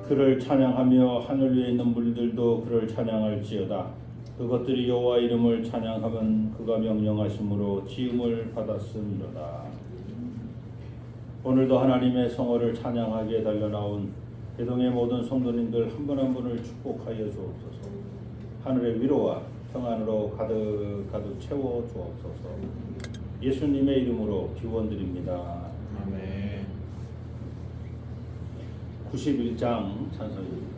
그를 찬양하며 하늘 위에 있는 물들도 그를 찬양할지어다. 그것들이 여호와 이름을 찬양하면 그가 명령하심으로 지음을 받았음이로다. 오늘도 하나님의 성호를 찬양하기에 달려나온 대동의 모든 성도님들 한 분 한 분을 축복하여 주옵소서. 하늘의 위로와 평안으로 가득 채워 주옵소서. 예수님의 이름으로 기원드립니다. 아멘. 91장 찬송입니다.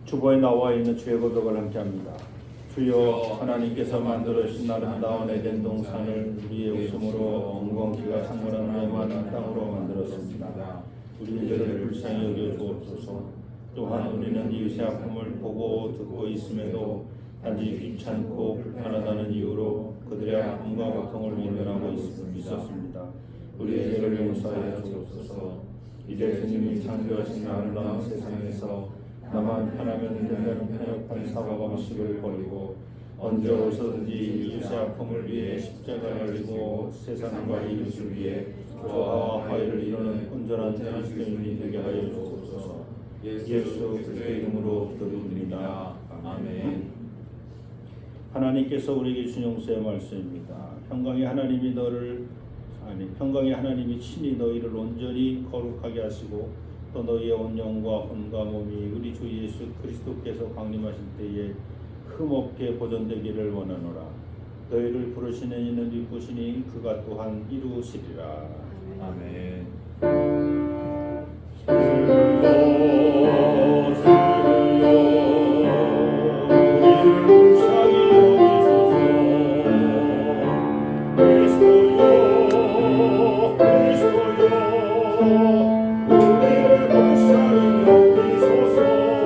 주보에 나와 있는 주의 고백을 함께합니다. 주여, 하나님께서 만들어주신 아름다운 에덴 동산을 우리의 웃음으로 엉겅퀴가 창궐한 메마른 땅으로 만들었습니다. 우리의 죄를 불쌍히 여겨 주옵소서. 또한 우리는 이웃의 아픔을 보고 듣고 있음에도 단지 귀찮고 불편하다는 이유로 그들의 아픔과 고통을 모면하고 있었습니다. 우리의 죄를 용서하여 주옵소서. 이제 주님이 창조하신 아름다운 세상에서 나만 편하면 된다는 편협한 사고방식을 버리고 언제 어디서든지 이웃의 아픔을 위해 십자가를 지고 세상과 이웃을 위해 조화와 화해를 이루는 온전한 그리스도인이 되게 하여 주옵소서. 예수 그리스도의 이름으로 기도드립니다. 아멘. 하나님께서 우리에게 주신 용서의 말씀입니다. 평강의 하나님이 평강의 하나님이 친히 너희를 온전히 거룩하게 하시고 또 너희의 온 영과 혼과 몸이 우리 주 예수 그리스도께서 강림하실 때에 흠없게 보존되기를 원하노라. 너희를 부르시는 이는 믿으시니 그가 또한 이루시리라. 아멘. 그리스도여 우리를 불쌍히 여기소서.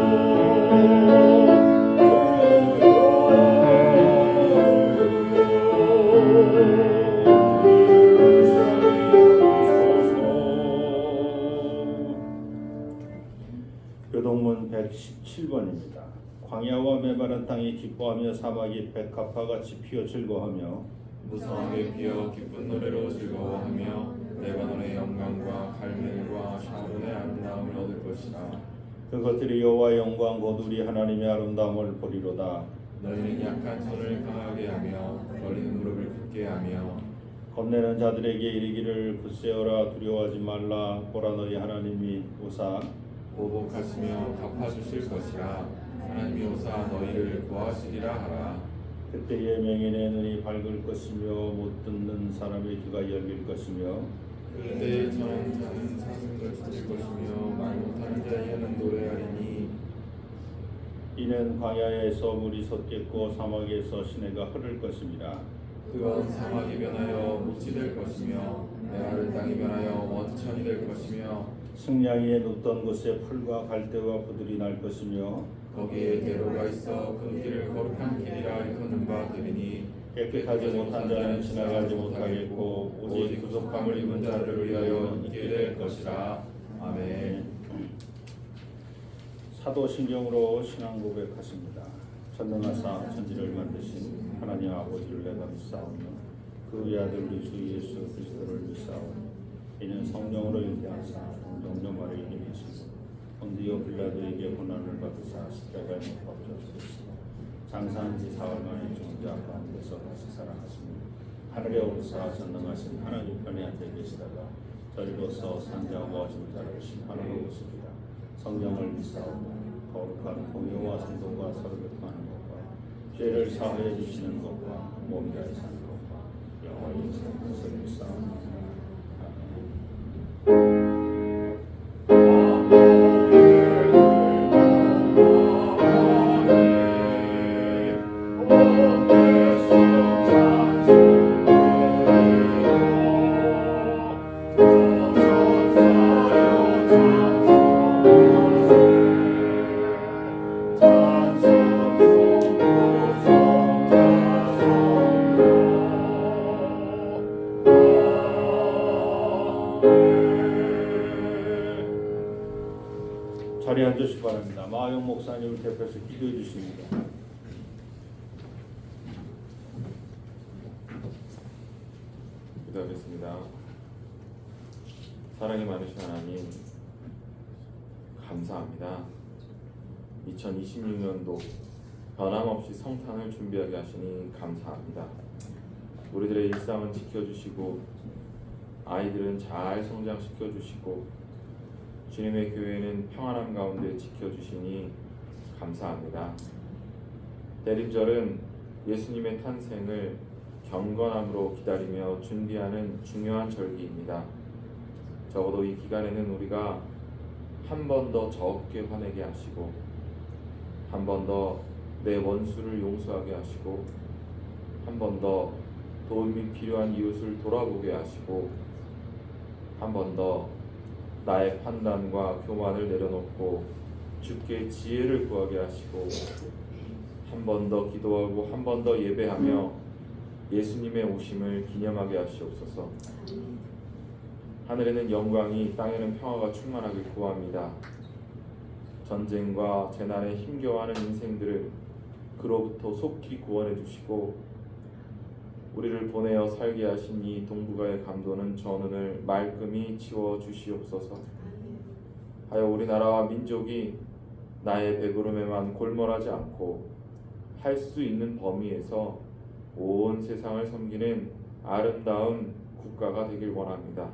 광야와 메마른 땅이 기뻐하며 사막이 백합화같이 피어 즐거워하며 무성하게 피어 기쁜 노래로 즐거워하며 레바논의 영광과 갈멜과 샤론의 아름다움을 얻을 것이라. 그것들이 여호와의 영광 곧 우리 하나님의 아름다움을 보리로다. 너희는 약한 손을 강하게 하며 떨리는 무릎을 굳게 하며 겁내는 자들에게 이르기를 굳세어라 두려워하지 말라. 보라 너희 하나님이 오사 보복하시며 갚아주실 것이라. 하나님이 오사 너희를 구하시리라 하라. 그때의 맹인의 눈이 밝을 것이며 못 듣는 사람의 귀가 열릴 것이며 그때 저는 자는 사슴을 찾을 것이며 말 못하는 자에게는 노래하리니 이는 광야에서 물이 솟겠고 사막에서 시내가 흐를 것입니다. 뜨거운 사막이 변하여 묻이 될 것이며 메마른 땅이 변하여 원천이 될 것이며 승냥이에 눕던 곳에 풀과 갈대와 부들이 날 것이며 거기에 대로가 있어 그 길을 거룩한 길이라 일컫는 바 되리니 깨끗하지 못한 자는 지나가지 못하겠고 오직 구속함을 입은 자를 위하여 있게 될 것이라. 아멘. 사도신경으로 신앙 고백하십니다. 전능하사 천지를 만드신 하나님 아버지를 내가 믿사오며 그 외아들 우리 주 예수 그리스도를 믿사오며 이는 성령으로 인도하사 동정녀 마리아에게 계시고 본디오 빌라도에게 고난을 받으사 십자가에 못 박혀주셨으며 장사한 지 사흘 만에 죽은 자 가운데서 다시 살아났습니다. 하늘에 오르사 전능하신 하나님 편에 앉아 계시다가 저리로서 산자와 죽자를 심판하러 오십니다. 성령을 믿사오며 거룩한 공의와 성도가 서로 교통하는 것과 죄를 사하여 주시는 것과 몸이라 사는 것과 영원히 사는 것을 믿사오며 자리에 앉으시기 바랍니다. 마영 목사님을 대표해서 기도해 주십니다. 기도하겠습니다. 사랑이 많으신 하나님 감사합니다. 2026년도 변함없이 성탄을 준비하게 하시니 감사합니다. 우리들의 일상은 지켜주시고 아이들은 잘 성장시켜주시고 주님의 교회는 평안함 가운데 지켜주시니 감사합니다. 대림절은 예수님의 탄생을 경건함으로 기다리며 준비하는 중요한 절기입니다. 적어도 이 기간에는 우리가 한 번 더 적게 화내게 하시고 한 번 더 내 원수를 용서하게 하시고 한 번 더 도움이 필요한 이웃을 돌아보게 하시고 한 번 더 나의 판단과 교만을 내려놓고 주께 지혜를 구하게 하시고 한 번 더 기도하고 한 번 더 예배하며 예수님의 오심을 기념하게 하시옵소서. 하늘에는 영광이 땅에는 평화가 충만하길 구합니다. 전쟁과 재난에 힘겨워하는 인생들을 그로부터 속히 구원해 주시고 우리를 보내어 살게 하신 이 동북아의 감도는 저 눈을 말끔히 치워 주시옵소서. 하여 우리나라와 민족이 나의 배부름에만 골몰하지 않고 할 수 있는 범위에서 온 세상을 섬기는 아름다운 국가가 되길 원합니다.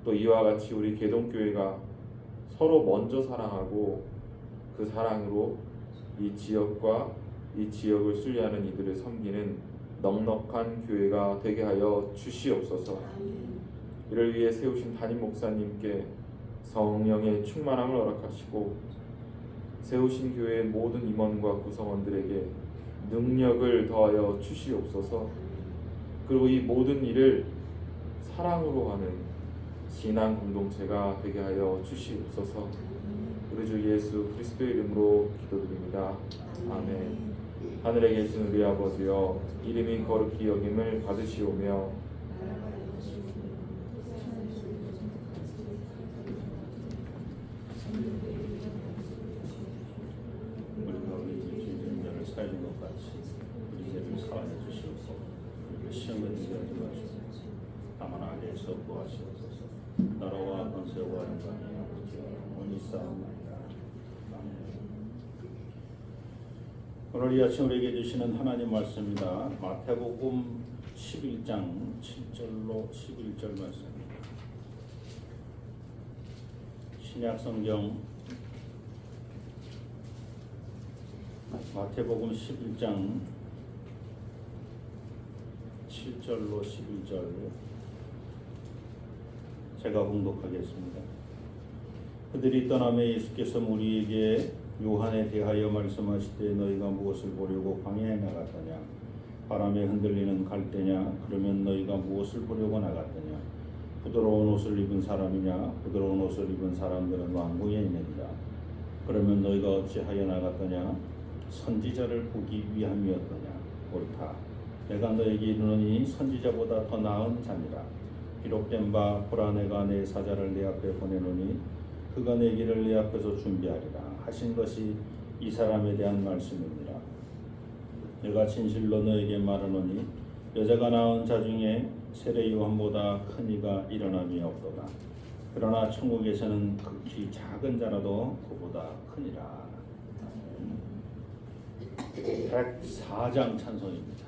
또 이와 같이 우리 계동교회가 서로 먼저 사랑하고 그 사랑으로 이 지역과 이 지역을 순례하는 이들을 섬기는 넉넉한 교회가 되게 하여 주시옵소서. 이를 위해 세우신 담임 목사님께 성령의 충만함을 허락하시고 세우신 교회의 모든 임원과 구성원들에게 능력을 더하여 주시옵소서. 그리고 이 모든 일을 사랑으로 하는 신앙 공동체가 되게 하여 주시옵소서. 우리 주 예수 그리스도의 이름으로 기도드립니다. 아멘. 하늘에 계신 우리 아버지여, 이름이 거룩히 여김을 받으시오며 우리 사해준 것 같이 우리 죄를 사하여 주시옵소서. 우리를 시험에 들게 하지 마시옵소서. 다만 악에서 구하시옵소서. 나라와 권세와 영광이 아버지와 영원히 싸움나이다. 아멘. 오늘 이 아침 우리에게 주시는 하나님 말씀입니다. 마태복음 11장 7절로 11절 말씀입니다. 신약성경 마태복음 11장 7절로 11절 제가 봉독하겠습니다. 그들이 떠나매 예수께서 무리에게 요한에 대하여 말씀하시되 너희가 무엇을 보려고 광야에 나갔더냐? 바람에 흔들리는 갈대냐? 그러면 너희가 무엇을 보려고 나갔더냐? 부드러운 옷을 입은 사람이냐? 부드러운 옷을 입은 사람들은 왕궁에 있느니라. 그러면 너희가 어찌하여 나갔더냐? 선지자를 보기 위함이었더냐? 옳다. 내가 너에게 이르노니 선지자보다 더 나은 자니라. 기록된 바 보라 내가 내 사자를 내 앞에 보내노니 그가 내 길을 내 앞에서 준비하리라 하신 것이 이 사람에 대한 말씀이니라. 내가 진실로 너에게 말하노니 여자가 낳은 자 중에 세례 요한보다 큰 이가 일어남이 없도다. 그러나 천국에서는 극히 작은 자라도 그보다 크니라. 104장 찬송입니다.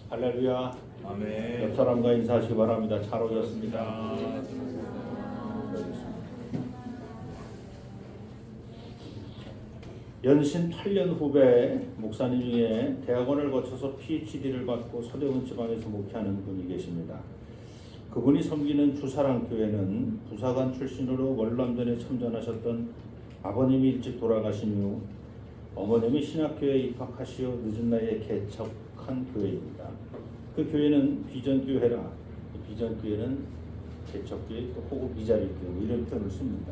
할렐루야. 아멘. 옆 사람과 인사하시기 바랍니다. 잘 오셨습니다. 연신 8년 후배 목사님 중에 대학원을 거쳐서 PhD를 받고 서대문 지방에서 목회하는 분이 계십니다. 그분이 섬기는 주사랑교회는 부사관 출신으로 월남전에 참전하셨던 아버님이 일찍 돌아가신 후 어머님이 신학교에 입학하시어 늦은 나이에 개척한 교회입니다. 그 교회는 비전교회라, 비전교회는 개척교회 또 혹은 미자립교회 이런 표현을 씁니다.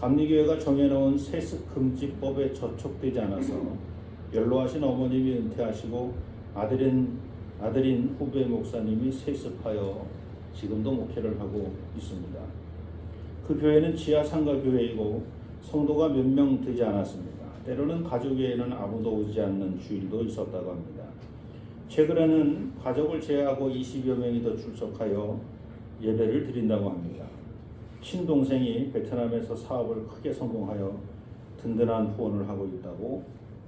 감리교회가 정해놓은 세습 금지법에 저촉되지 않아서 연로하신 어머님이 은퇴하시고 아들인 후배 목사님이 세습하여 지금도 목회를 하고 있습니다. 그 교회는 지하 상가 교회이고 성도가 몇 명 되지 않았습니다. 때로는 가족회에는 아무도 오지 않는 주일도 있었다고 합니다. 최근에는 가족을 제외하고 20여 명이 더 출석하여 예배를 드린다고 합니다. 친동생이 베트남에서 사업을 크게 성공하여 든든한 후원을 하고 있다고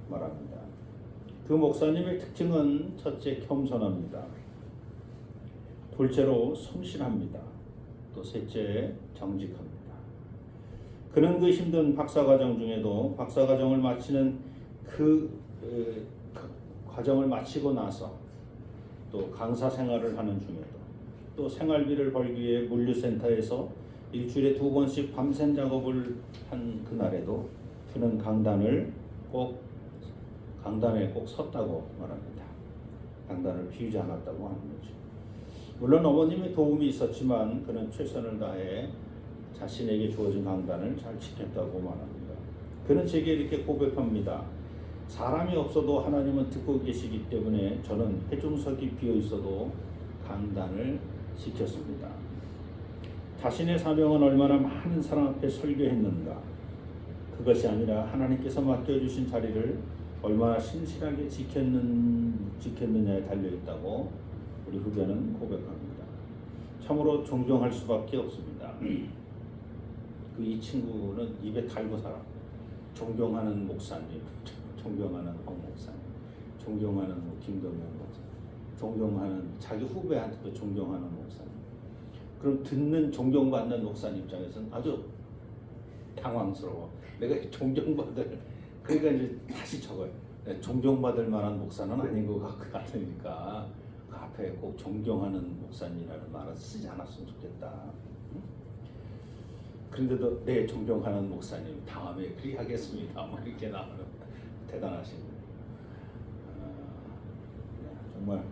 말합니다. 그 목사님의 특징은 첫째, 겸손합니다. 둘째로 성실합니다. 또 셋째, 정직합니다. 그는 그 힘든 박사과정 중에도 박사과정을 마치는 과정을 마치고 나서 또 강사 생활을 하는 중에도 또 생활비를 벌기 위해 물류센터에서 일주일에 2번씩 밤샘 작업을 한 그날에도 그는 강단에 꼭 섰다고 말합니다. 강단을 비우지 않았다고 하는 거죠. 물론 어머님의 도움이 있었지만 그는 최선을 다해 자신에게 주어진 강단을 잘 지켰다고 말합니다. 그는 제게 이렇게 고백합니다. 사람이 없어도 하나님은 듣고 계시기 때문에 저는 회중석이 비어 있어도 강단을 지켰습니다. 자신의 사명은 얼마나 많은 사람 앞에 설교했는가. 그것이 아니라 하나님께서 맡겨주신 자리를 얼마나 신실하게 지켰느냐에 달려있다고 우리 후배는 고백합니다. 참으로 존경할 수밖에 없습니다. 이 친구는 입에 달고 살아. 존경하는 목사님, 존경하는 황 목사님, 존경하는 김동현 목사님, 존경하는 자기 후배한테도 존경하는 목사님. 그럼 듣는 존경받는 목사님 입장에서는 아주 당황스러워. 내가 존경받을, 그러니까 이제 다시 적어요. 존경받을 만한 목사는 아닌 것 같으니까 그 앞에 꼭 존경하는 목사님이라는 말을 쓰지 않았으면 좋겠다. 그런데도 네, 존경하는 목사님 다음에 그리하겠습니다. 뭐 이렇게 나오는 대단하신 정말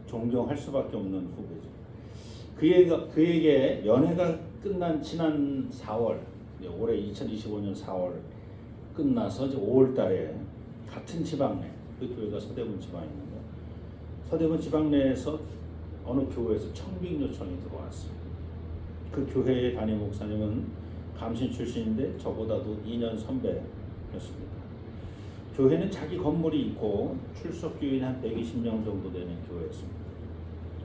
존경할 수밖에 없는 후배죠. 그에게 연회가 끝난 지난 4월, 올해 2025년 4월 끝나서 이제 5월달에 같은 지방 내, 그 교회가 서대문 지방에 있는데 서대문 지방 내에서 어느 교회에서 청빙 요청이 들어왔어요. 그 교회의 담임 목사님은 감신 출신인데 저보다도 2년 선배였습니다. 교회는 자기 건물이 있고 출석 교인이 한 120명 정도 되는 교회였습니다.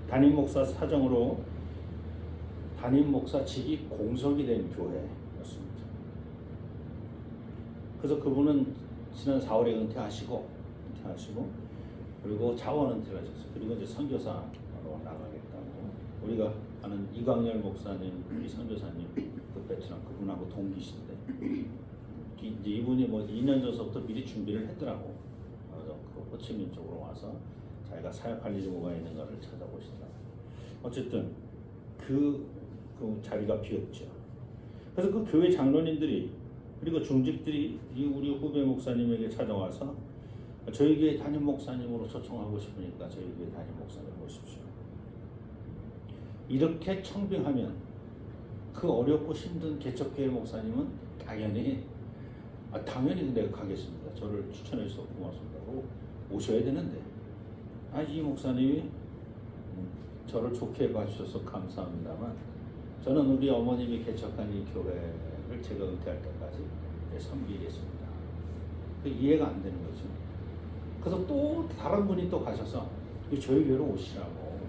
담임 목사 사정으로 담임 목사직이 공석이 된 교회였습니다. 그래서 그분은 지난 4월에 은퇴하시고 그리고 자원 은퇴를 하셨어요. 그리고 이제 선교사로 나가겠다고. 우리가 아는 이광열 목사님, 우리 선교사님, 그 베트남 그분하고 동기신데 이제 이분이 뭐 2년 전서부터 미리 준비를 했더라고. 그래서 그 호치민 쪽으로 와서 자기가 사역할 일이 뭐가 있는가를 찾아보시더라고. 어쨌든 그 자리가 비었죠. 그래서 그 교회 장로님들이 그리고 중직들이 우리 후배 목사님에게 찾아와서 저희 교회 담임 목사님으로 초청하고 싶으니까 저희 교회 담임 목사님 모십시오. 이렇게 청빙하면 그 어렵고 힘든 개척교회 목사님은 당연히 내가 가겠습니다. 저를 추천해 주셔서 고맙습니다. 오셔야 되는데 이 목사님이 저를 좋게 봐주셔서 감사합니다만 저는 우리 어머님이 개척한 이 교회를 제가 은퇴할 때까지 섬기겠습니다. 이해가 안 되는 거죠. 그래서 또 다른 분이 또 가셔서 저희 교회로 오시라고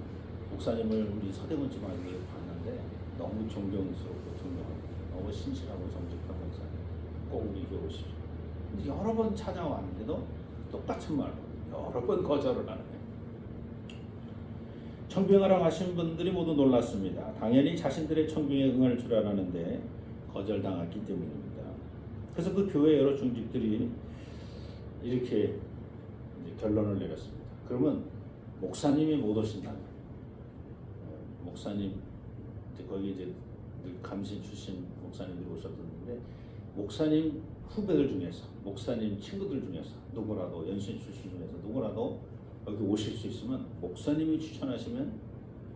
목사님을 우리 서대문 지방에 봤는데 너무 존경스럽고 존경하고 너무 신실하고 정직한 목사님 꼭 우리 교회 오십시오. 여러 번 찾아왔는데도 똑같은 말로 여러 번 거절을 하는 거예요. 청빙하러 가신 분들이 모두 놀랐습니다. 당연히 자신들의 청빙에 응할 줄 알았는데 거절당했기 때문입니다. 그래서 그 교회 여러 중직들이 이렇게 이제 결론을 내렸습니다. 그러면 목사님이 못 오신다면 목사님 거기 이제 감신 출신 목사님들이 오셨는데 목사님 후배들 중에서 목사님 친구들 중에서 누구라도 연신 출신 중에서 누구라도 여기 오실 수 있으면 목사님이 추천하시면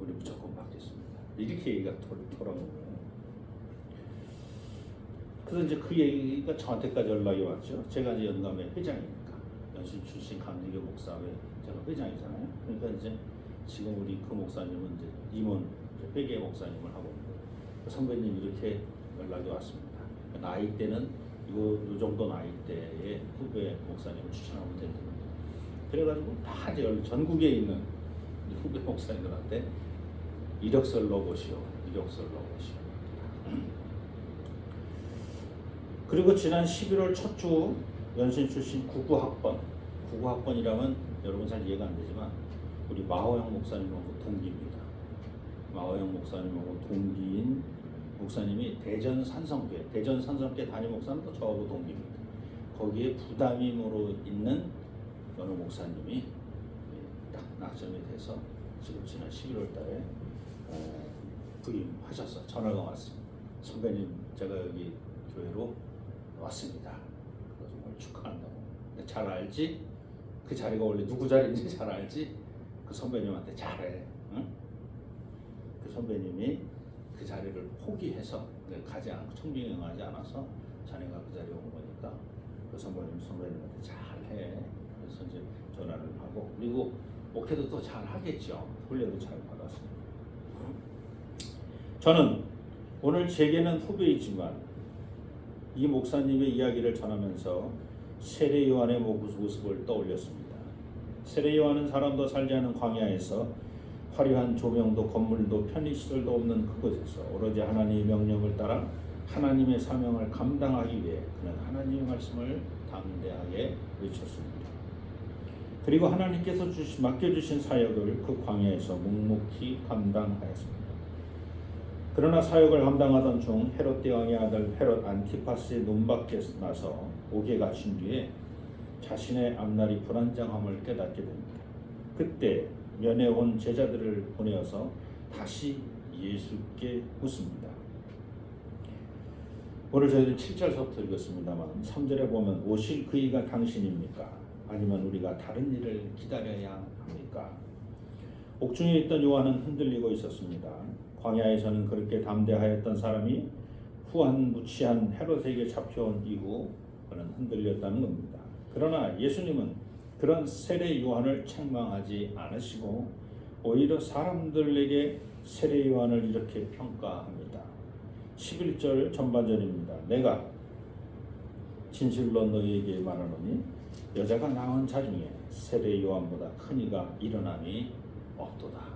우리 무조건 받겠습니다. 이렇게 얘기가 돌아온 거예요. 그래서 이제 그 얘기가 저한테까지 연락이 왔죠. 제가 이제 연감회 회장이니까 연신 출신 감리교 목사회 제가 회장이잖아요. 그러니까 이제 지금 우리 그 목사님은 이제 임원 회계 목사님을 하고 있고 선배님 이렇게 연락이 왔습니다. 나이대는 요 정도 나이대의 후배 목사님을 추천하면 된다. 그래가지고 다 이제 전국에 있는 후배 목사님들한테 이력서를 넣어보시오. 그리고 지난 11월 첫 주 연신 출신 99학번이라면 여러분 잘 이해가 안 되지만 우리 마호영 목사님하고 동기입니다. 마호영 목사님하고 동기인 목사님이 대전 산성교회 담임 목사는 또 저하고 동기입니다. 거기에 부담임으로 있는 어느 목사님이 딱 낙점이 돼서 지금 지난 11월 달에 부임하셔서 전화가 왔습니다. 선배님 제가 여기 교회로 왔습니다. 그래서 정말 축하한다고. 근데 잘 알지? 그 자리가 원래 누구 자리인지 잘 알지? 그 선배님한테 잘해. 응? 그 선배님이 그 자리를 포기해서 가지 않고 청빙응하지 않아서 자네가 그 자리에 온 거니까 그 선배님한테 잘해. 그래서 이제 전화를 하고 그리고 목회도 또 잘 하겠죠. 훈련도 잘 받았습니다. 저는 오늘 제게는 후배이지만 이 목사님의 이야기를 전하면서 세례 요한의 모습을 떠올렸습니다. 세례 요한은 사람도 살지 않은 광야에서 화려한 조명도 건물도 편의시설도 없는 그곳에서 오로지 하나님의 명령을 따라 하나님의 사명을 감당하기 위해 그는 하나님의 말씀을 담대하게 외쳤습니다. 그리고 하나님께서 맡겨주신 사역을 그 광야에서 묵묵히 감당하였습니다. 그러나 사역을 감당하던 중 헤롯 대왕의 아들 헤롯 안티파스의 눈밖에 나서 옥에 갇힌 뒤에 자신의 앞날이 불안정함을 깨닫게 됩니다. 그때 면회 온 제자들을 보내어서 다시 예수께 묻습니다. 오늘 저희들 7절서부터 읽었습니다만 3절에 보면 오실 그이가 당신입니까? 아니면 우리가 다른 일을 기다려야 합니까? 옥중에 있던 요한은 흔들리고 있었습니다. 광야에서는 그렇게 담대하였던 사람이 후한 무치한 헤롯에게 잡혀온 이후 그는 흔들렸다는 겁니다. 그러나 예수님은 그런 세례 요한을 책망하지 않으시고 오히려 사람들에게 세례 요한을 이렇게 평가합니다. 11절 전반절입니다. 내가 진실로 너희에게 말하노니 여자가 낳은 자 중에 세례 요한보다 큰 이가 일어남이 없도다.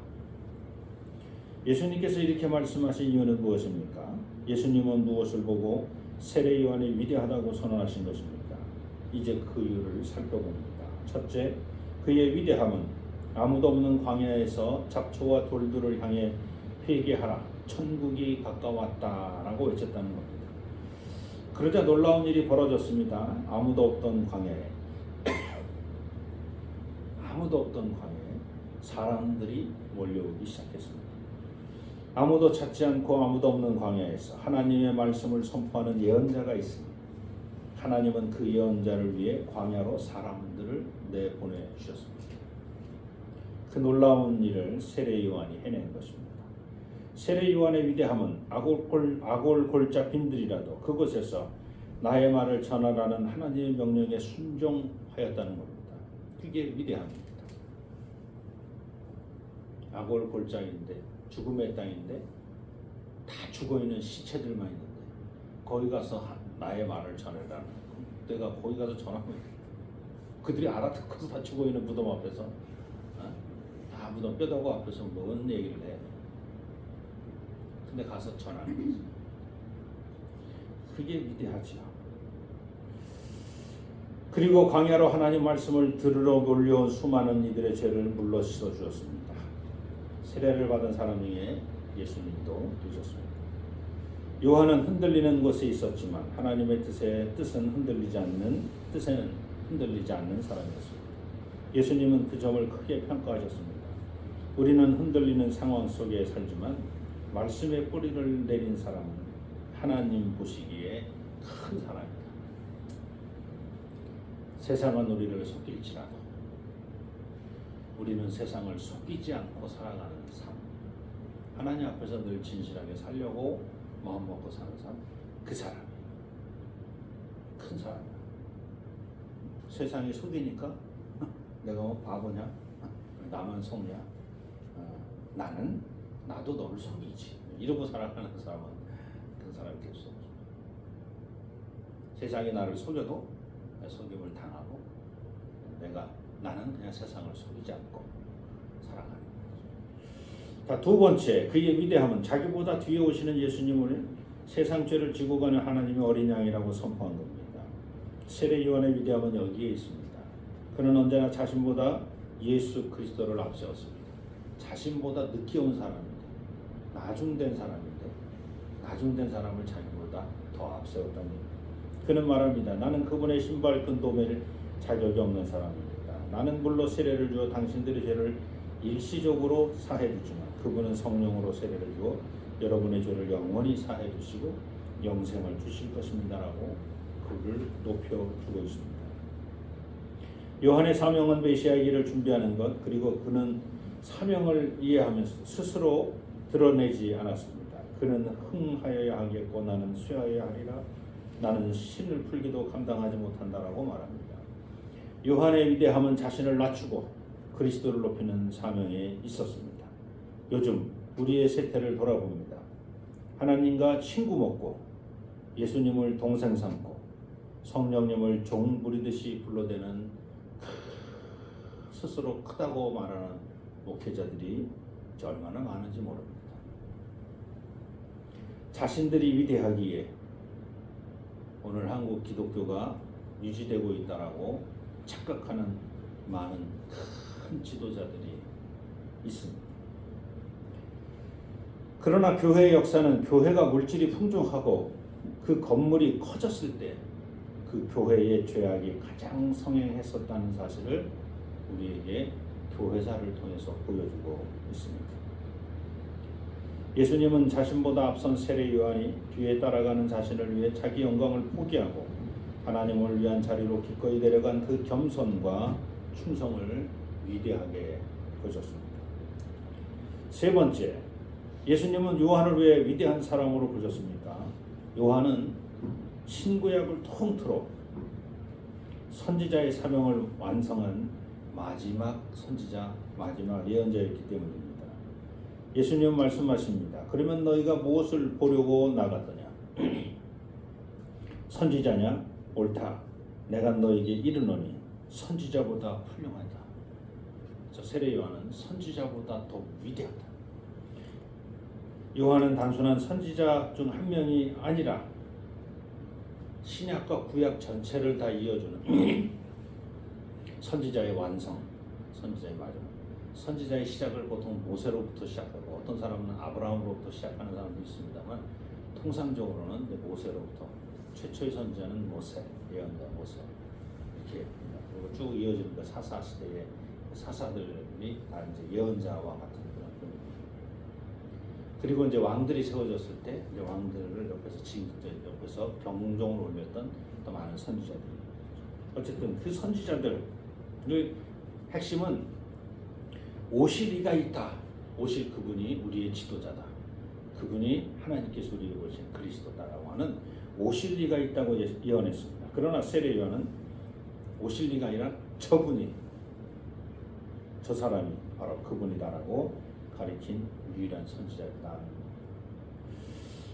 예수님께서 이렇게 말씀하신 이유는 무엇입니까? 예수님은 무엇을 보고 세례 요한이 위대하다고 선언하신 것입니까? 이제 그 이유를 살펴봅니다. 첫째, 그의 위대함은 아무도 없는 광야에서 잡초와 돌들을 향해 회개하라, 천국이 가까웠다라고 외쳤다는 겁니다. 그러자 놀라운 일이 벌어졌습니다. 아무도 없던 광야에 사람들이 몰려오기 시작했습니다. 아무도 찾지 않고 아무도 없는 광야에서 하나님의 말씀을 선포하는 예언자가 있습니다. 하나님은 그 예언자를 위해 광야로 사람들을 내보내 주셨습니다. 그 놀라운 일을 세례 요한이 해낸 것입니다. 세례 요한의 위대함은 아골 골짜 빈들이라도 그곳에서 나의 말을 전하라는 하나님의 명령에 순종하였다는 겁니다. 그게 위대함입니다. 아골 골짜기인데 죽음의 땅인데 다 죽어있는 시체들만 있는데 거기 가서 나의 말을 전해라는 내가 거기 가서 전하면 그들이 알아듣고서 다 죽어있는 무덤 앞에서 다 무덤 뼈다구 앞에서 뭔 얘기를 해. 근데 가서 전하는 거지. 그게 위대하죠. 그리고 광야로 하나님 말씀을 들으러 몰려온 수많은 이들의 죄를 물러 씻어 주었습니다. 세례를 받은 사람 중에 예수님도 계셨습니다. 요한은 흔들리는 곳에 있었지만 하나님의 뜻에는 흔들리지 않는 사람이었습니다. 예수님은 그 점을 크게 평가하셨습니다. 우리는 흔들리는 상황 속에 살지만 말씀의 뿌리를 내린 사람은 하나님 보시기에 큰 사람입니다. 세상은 우리를 속일지라도 우리는 세상을 속이지 않고 살아가는 삶, 하나님 앞에서 늘 진실하게 살려고 마음 먹고 사는 삶, 그 사람이 큰 사람이야. 세상이 속이니까 내가 뭐 바보냐? 나만 속냐? 나도 너를 속이지. 이러고 살아가는 사람은 큰 사람이 될 수 없어. 세상이 나를 속여도 속임을 당하고 나는 그냥 세상을 속이지 않고 살아가는 거죠. 자, 두 번째, 그의 위대함은 자기보다 뒤에 오시는 예수님을 세상 죄를 지고 가는 하나님의 어린 양이라고 선포한 겁니다. 세례 요한의 위대함은 여기에 있습니다. 그는 언제나 자신보다 예수 그리스도를 앞세웠습니다. 자신보다 늦게 온 사람인데, 나중된 사람인데, 나중된 사람을 자기보다 더 앞세웠다는 겁니다. 그는 말합니다. 나는 그분의 신발 근도매를 자격이 없는 사람입니다. 나는 물로 세례를 주어 당신들의 죄를 일시적으로 사해 주지만 그분은 성령으로 세례를 주어 여러분의 죄를 영원히 사해 주시고 영생을 주실 것입니다라고 그를 높여주고 있습니다. 요한의 사명은 메시아의 길을 준비하는 것, 그리고 그는 사명을 이해하면서 스스로 드러내지 않았습니다. 그는 흥하여야 하겠고 나는 쇠하여야 하리라. 나는 신을 풀기도 감당하지 못한다라고 말합니다. 요한의 위대함은 자신을 낮추고 그리스도를 높이는 사명에 있었습니다. 요즘 우리의 세태를 돌아봅니다. 하나님과 친구 먹고 예수님을 동생 삼고 성령님을 종 부리듯이 불러대는 스스로 크다고 말하는 목회자들이 얼마나 많은지 모릅니다. 자신들이 위대하기에 오늘 한국 기독교가 유지되고 있다라고 착각하는 많은 큰 지도자들이 있습니다. 그러나 교회의 역사는 교회가 물질이 풍족하고 그 건물이 커졌을 때 그 교회의 죄악이 가장 성행했었다는 사실을 우리에게 교회사를 통해서 보여주고 있습니다. 예수님은 자신보다 앞선 세례 요한이 뒤에 따라가는 자신을 위해 자기 영광을 포기하고 하나님을 위한 자리로 기꺼이 내려간 그 겸손과 충성을 위대하게 보셨습니다. 세 번째, 예수님은 요한을 왜 위대한 사람으로 보셨습니까? 요한은 신구약을 통틀어 선지자의 사명을 완성한 마지막 선지자, 마지막 예언자였기 때문입니다. 예수님은 말씀하십니다. 그러면 너희가 무엇을 보려고 나갔더냐? 선지자냐? 옳다. 내가 너에게 이르노니 선지자보다 훌륭하다. 저 세례 요한은 선지자보다 더 위대하다. 요한은 단순한 선지자 중 한 명이 아니라 신약과 구약 전체를 다 이어주는 선지자의 완성, 선지자의 마지막. 선지자의 시작을 보통 모세로부터 시작하고 어떤 사람은 아브라함으로부터 시작하는 사람도 있습니다만 통상적으로는 모세로부터 최초의 선지자는 모세, 예언자 모세 이렇게 그리고 쭉 이어지는 그 사사 시대의 사사들이 다 이제 예언자와 같은 그런 겁니다. 그리고 이제 왕들이 세워졌을 때 이제 왕들을 옆에서 경종을 올렸던 또 많은 선지자들이 어쨌든 그 선지자들의 핵심은 오실 이가 있다. 오실 그분이 우리의 지도자다. 그분이 하나님께서 우리에게 보신 그리스도다라고 하는 오실 이가 있다고 예언했습니다. 그러나 세례 요한은 오실 이가 아니라 저분이 저 사람이 바로 그분이다라고 가리킨 유일한 선지자였다.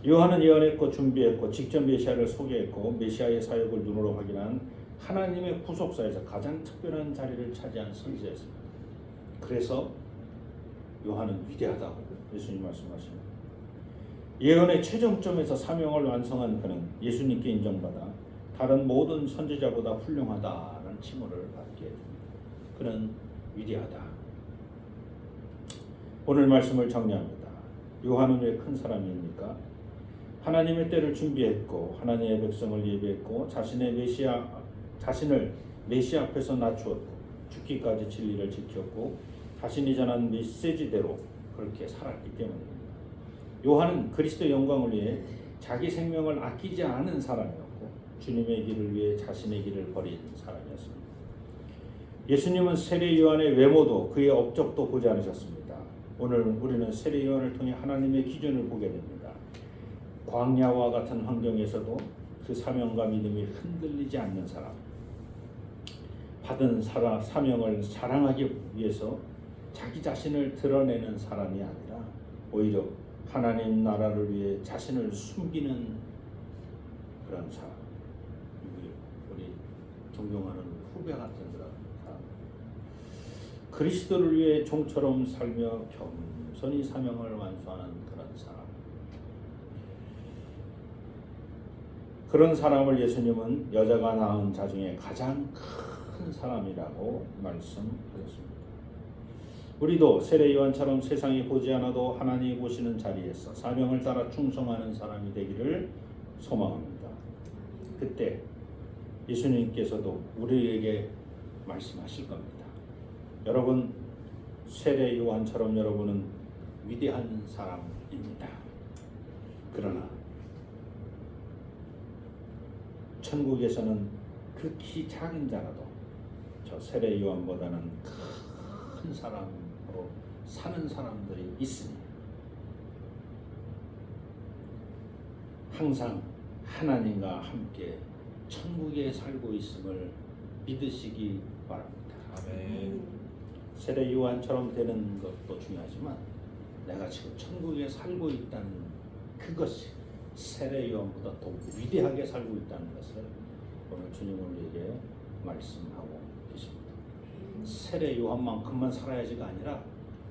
요한은 예언했고 준비했고 직접 메시아를 소개했고 메시아의 사역을 눈으로 확인한 하나님의 구속사에서 가장 특별한 자리를 차지한 선지자였습니다. 그래서 요한은 위대하다고 예수님 말씀하십니다. 예언의 최종점에서 사명을 완성한 그는 예수님께 인정받아 다른 모든 선지자보다 훌륭하다는 칭호를 받게 됩니다. 그는 위대하다. 오늘 말씀을 정리합니다. 요한은 왜 큰 사람입니까? 하나님의 때를 준비했고 하나님의 백성을 예비했고 자신을 메시아 앞에서 낮추었고 죽기까지 진리를 지켰고 자신이 전한 메시지대로 그렇게 살았기 때문입니다. 요한은 그리스도의 영광을 위해 자기 생명을 아끼지 않은 사람이었고 주님의 길을 위해 자신의 길을 버린 사람이었습니다. 예수님은 세례 요한의 외모도 그의 업적도 보지 않으셨습니다. 오늘 우리는 세례 요한을 통해 하나님의 기준을 보게 됩니다. 광야와 같은 환경에서도 그 사명과 믿음이 흔들리지 않는 사람, 받은 사명을 자랑하기 위해서 자기 자신을 드러내는 사람이 아니라 오히려 하나님 나라를 위해 자신을 숨기는 그런 사람, 우리 존경하는 후배 같은 그런 사람, 그리스도를 위해 종처럼 살며 겸손히 사명을 완수하는 그런 사람, 그런 사람을 예수님은 여자가 낳은 자 중에 가장 큰 사람이라고 말씀하셨습니다. 우리도 세례 요한처럼 세상이 보지 않아도 하나님이 보시는 자리에서 사명을 따라 충성하는 사람이 되기를 소망합니다. 그때 예수님께서도 우리에게 말씀하실 겁니다. 여러분, 세례 요한처럼 여러분은 위대한 사람입니다. 그러나 천국에서는 극히 작은 자라도 저 세례 요한보다는 큰 사람으로 사는 사람들이 있으니 항상 하나님과 함께 천국에 살고 있음을 믿으시기 바랍니다. 아멘. 세례 요한처럼 되는 것도 중요하지만 내가 지금 천국에 살고 있다는 그것이 세례 요한보다 더 위대하게 살고 있다는 것을 오늘 주님은 우리에게 말씀하고 계십니다. 세례 요한만큼만 살아야지가 아니라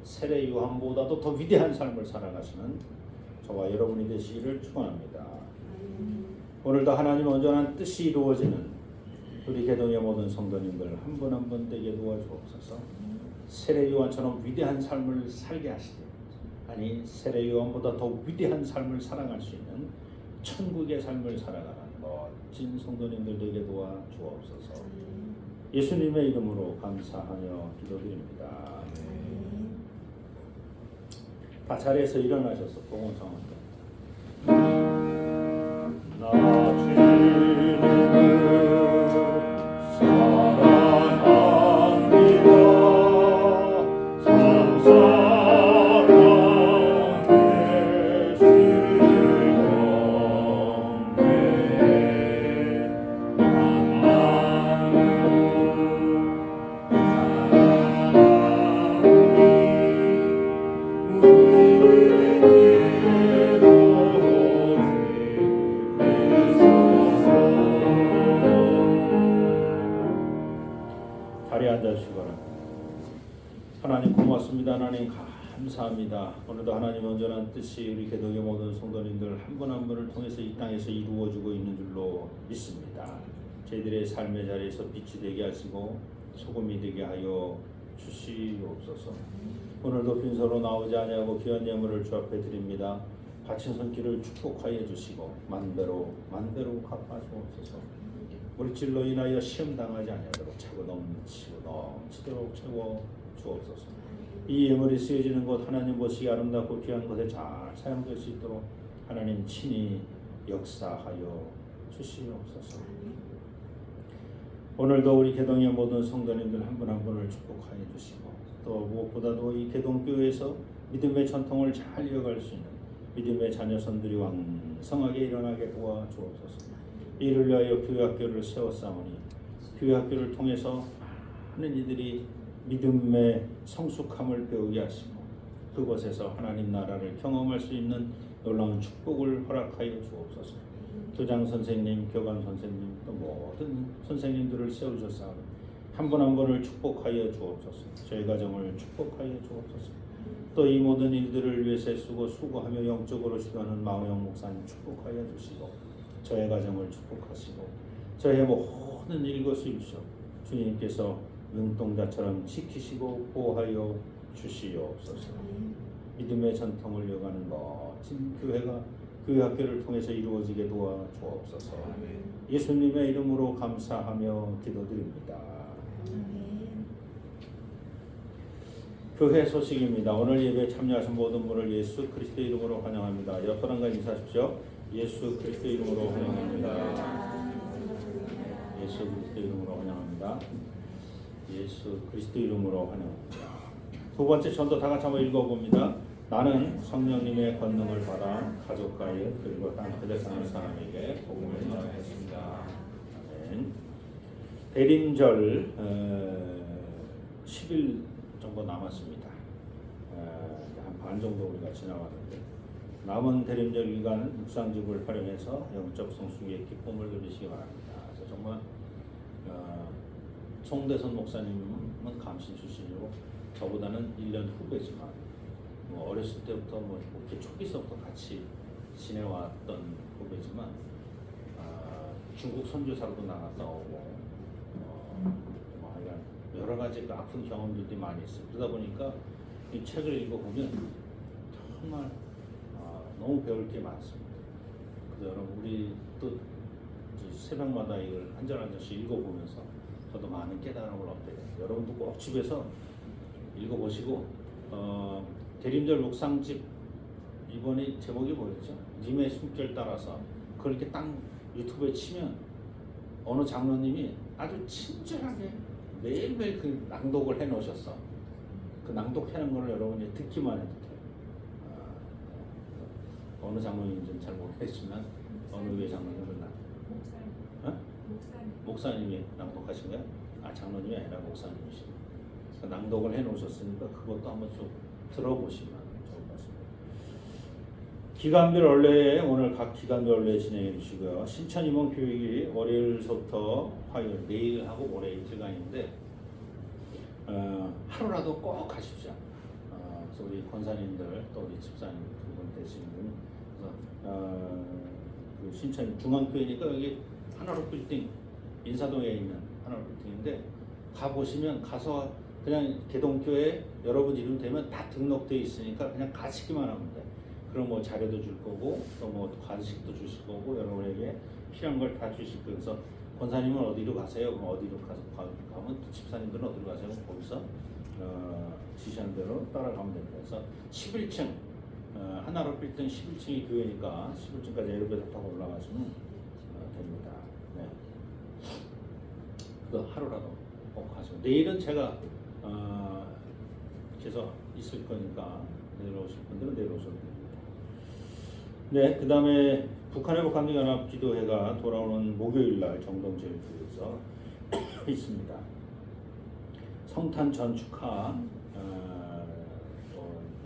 세례 요한보다도 더 위대한 삶을 살아가시는 저와 여러분이 되시기를 축원합니다. 오늘도 하나님의 온전한 뜻이 이루어지는 우리 개동의 모든 성도님들 한 분 한 분 되게 도와주옵소서. 세례 요한처럼 위대한 삶을 살게 하시되, 아니 세례 요한보다 더 위대한 삶을 살아갈 수 있는 천국의 삶을 살아가는 멋진 성도님들 되게 도와주옵소서. 예수님의 이름으로 감사하며 기도드립니다. 다 자리에서 일어나셔서 봉헌성합니다. 나 주님을 사랑합니다. 자리에 앉아주시거라. 하나님 고맙습니다. 하나님 감사합니다. 오늘도 하나님 온전한 뜻이 우리 개동의 모든 성도님들 한 분 한 분을 통해서 이 땅에서 이루어지고 있는 줄로 믿습니다. 저희들의 삶의 자리에서 빛이 되게 하시고 소금이 되게 하여 주시옵소서. 오늘도 빈손으로 나오지 아니하고 귀한 예물을 주 앞에 드립니다. 바친 손길을 축복하여 주시고 만배로 갚아 주옵소서. 물질로 인하여 시험 당하지 아니하도록 차고 넘치도록 채워 주옵소서. 이 예물이 쓰여지는 곳 하나님 보시기 아름답고 귀한 곳에 잘 사용될 수 있도록 하나님 친히 역사하여 주시옵소서. 오늘도 우리 개동의 모든 성도님들 한 분 한 분을 축복하여 주시고, 또 무엇보다도 이 개동교회에서 믿음의 전통을 잘 이어갈 수 있는 믿음의 자녀선들이 왕성하게 일어나게 도와주옵소서. 이를 위하여 교회학교를 세웠사오니 교회학교를 통해서 많은 이들이 믿음의 성숙함을 배우게 하시고 그곳에서 하나님 나라를 경험할 수 있는 놀라운 축복을 허락하여 주옵소서. 교장 선생님, 교감 선생님, 또 모든 선생님들을 세우셨사오니 한 분 한 분을 축복하여 주옵소서. 저희 가정을 축복하여 주옵소서. 또 이 모든 일들을 위해서 수고하며 영적으로 지도하는 마우영 목사님 축복하여 주시고, 저의 가정을 축복하시고, 저의 모든 일거수일투 주님께서 눈동자처럼 지키시고 보호하여 주시옵소서. 믿음의 전통을 이어가는 멋진 교회 학교를 통해서 이루어지게 도와주옵소서. 예수님의 이름으로 감사하며 기도드립니다. 교회 소식입니다. 오늘 예배에 참여하신 모든 분을 예수 그리스도 이름으로 환영합니다. 옆 사람과 인사하십시오. 예수 그리스도 이름으로 환영합니다. 예수 그리스도 이름으로 환영합니다. 예수 그리스도 이름으로 환영합니다. 두 번째 전도 다 같이 한번 읽어봅니다. 나는 성령님의 권능을 받아 가족과의 그리고 땅끝에 사는 사람에게 복음을 전했습니다. 아멘. 대림절 10일 정도 남았습니다. 한 반 정도 우리가 지나왔는데 남은 대림절 기간 묵상집을 활용해서 영적 성숙의 기쁨을 누리시기 바랍니다. 그래서 정말 송대선 목사님은 감시 출신이고 저보다는 1년 후배지만 어렸을 때부터 이렇게 초기서부터 같이 지내왔던 후배지만 중국 선교사로도 나갔다 오고 여러 가지 그 아픈 경험들이 많이 있어요. 그러다 보니까 이 책을 읽어보면 정말 너무 배울 게 많습니다. 그래서 여러분 우리 또 새벽마다 이걸 한 절 한 절씩 읽어보면서 저도 많은 깨달음을 얻게 돼요. 여러분도 꼭 집에서 읽어보시고 대림절 묵상집 이번에 제목이 뭐였죠? 님의 숨결 따라서 그걸 이렇게 딱 유튜브에 치면 어느 장로님이 아주 친절하게 매일매일 그 낭독을 해놓으셨어. 그 낭독하는 걸 여러분이 듣기만 해도 돼요. 어느 장로님인지는 잘 모르겠지만 어느 교회 장로님은 목사님이 낭독하신 거야? 장로님이 아니라 목사님이시고 그 낭독을 해놓으셨으니까 그것도 한번 좀 들어보시면 좋을 것 같습니다. 기간별 원래 오늘 각 기간별 원래 진행해 주시고요. 신천임원 교육이 월요일서부터 화요일 내일하고 모레 이틀간인데 하루라도 꼭 가십시오. 그래서 우리 권사님들 또 우리 집사님 두 분 되시는 분 그 신천 중앙교회니까 여기 하나로 빌딩 인사동에 있는 하나로 빌딩인데 가서 그냥 개동교회 여러분 이름 되면 다 등록되어 있으니까 그냥 가시기만 하면 돼. 그럼 뭐 자료도 줄 거고 또 뭐 간식도 주실 거고 여러분에게 필요한 걸 다 주실 거고. 그래서 권사님은 어디로 가세요? 그럼 어디로 가면 또 집사님들은 어디로 가세요? 거기서 지시하는 대로 따라가면 됩니다. 그래서 11층 하나로 빌딩 11층이 교회니까 11층까지 엘리베이터 타고 올라가시면 됩니다. 네. 그 하루라도 꼭 가시고 내일은 제가 계속 있을 거니까 내일 오실 분들은 내일 오셔도 됩니다. 네, 그 다음에 북한회복감리연합기도회가 돌아오는 목요일날 정동제일교회에서 있습니다. 성탄 전 축하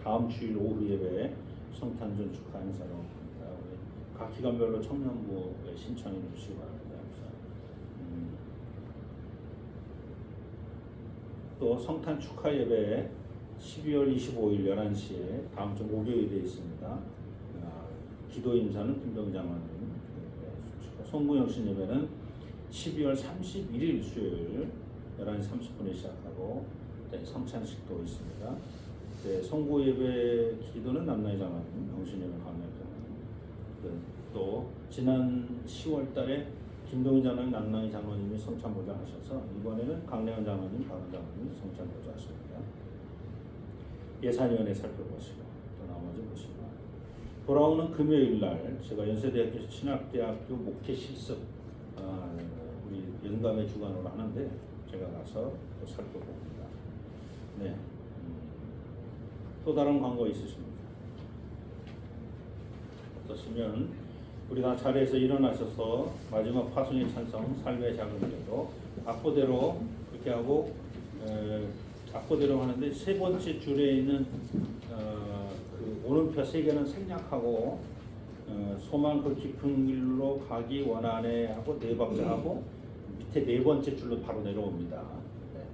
다음 주일 오후 예배 성탄 전 축하 행사로 합니다. 각 기관별로 청년부에 신청해 주시기 바랍니다. 또 성탄 축하 예배 12월 25일 11시에 다음 주 목요일에 있습니다. 기도 임사는 김병 장관님, 송구영신 예배는 12월 31일 수요일 11시 30분에 시작하고 성찬식도 있습니다. 네, 송구 예배 기도는 남나희 장관님, 영신 예배 강남 장관님. 또 지난 10월달에 김동희 장로님, 남나희 장로님이 성찬 보좌하셔서 이번에는 강래원 장로님, 박은 장로님 성찬 보좌하십니다. 예산위원회 살펴보시고 또 나머지 보시고 돌아오는 금요일날 제가 연세대학교 신학대학교 목회 실습 우리 영감의 주관으로 하는데 제가 가서 또 살펴봅니다. 네. 또 다른 광고 있으십니까? 어떠시면 우리 다 자리에서 일어나셔서 마지막 파송의 찬송 삶의 작은 기도 악보대로 그렇게 하고 악보대로 하는데 세 번째 줄에 있는 그 오른표 세 개는 생략하고 소망 그 깊은 길로 가기 원하네 하고 네 박자 하고 밑에 네 번째 줄로 바로 내려옵니다. 네.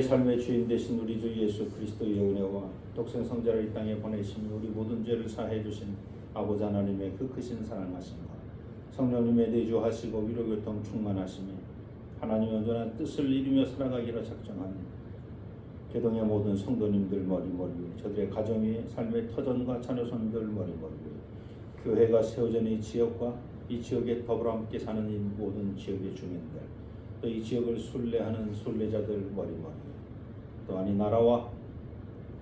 삶의 주인 되신 우리 주 예수 그리스도의 은혜와 독생 성자를 이 땅에 보내신 우리 모든 죄를 사해 주신 아버지 하나님의 그 크신 사랑하심과 성령님의 내주하시고 위로교통 충만하심이 하나님의 온전한 뜻을 이루며 살아가기로 작정하는 개동의 모든 성도님들 머리 위에, 저들의 가정의 삶의 터전과 자녀손들 머리 위에, 교회가 세워진 이 지역과 이 지역에 더불어 함께 사는 이 모든 지역의 주민들, 또 이 지역을 순례하는 순례자들 머리 위에, 또한 이 나라와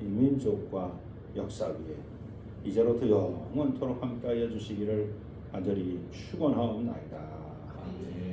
이 민족과 역사 위에 이제로부터 영원토록 함께하여 주시기를 간절히 축원하옵나이다. 아멘.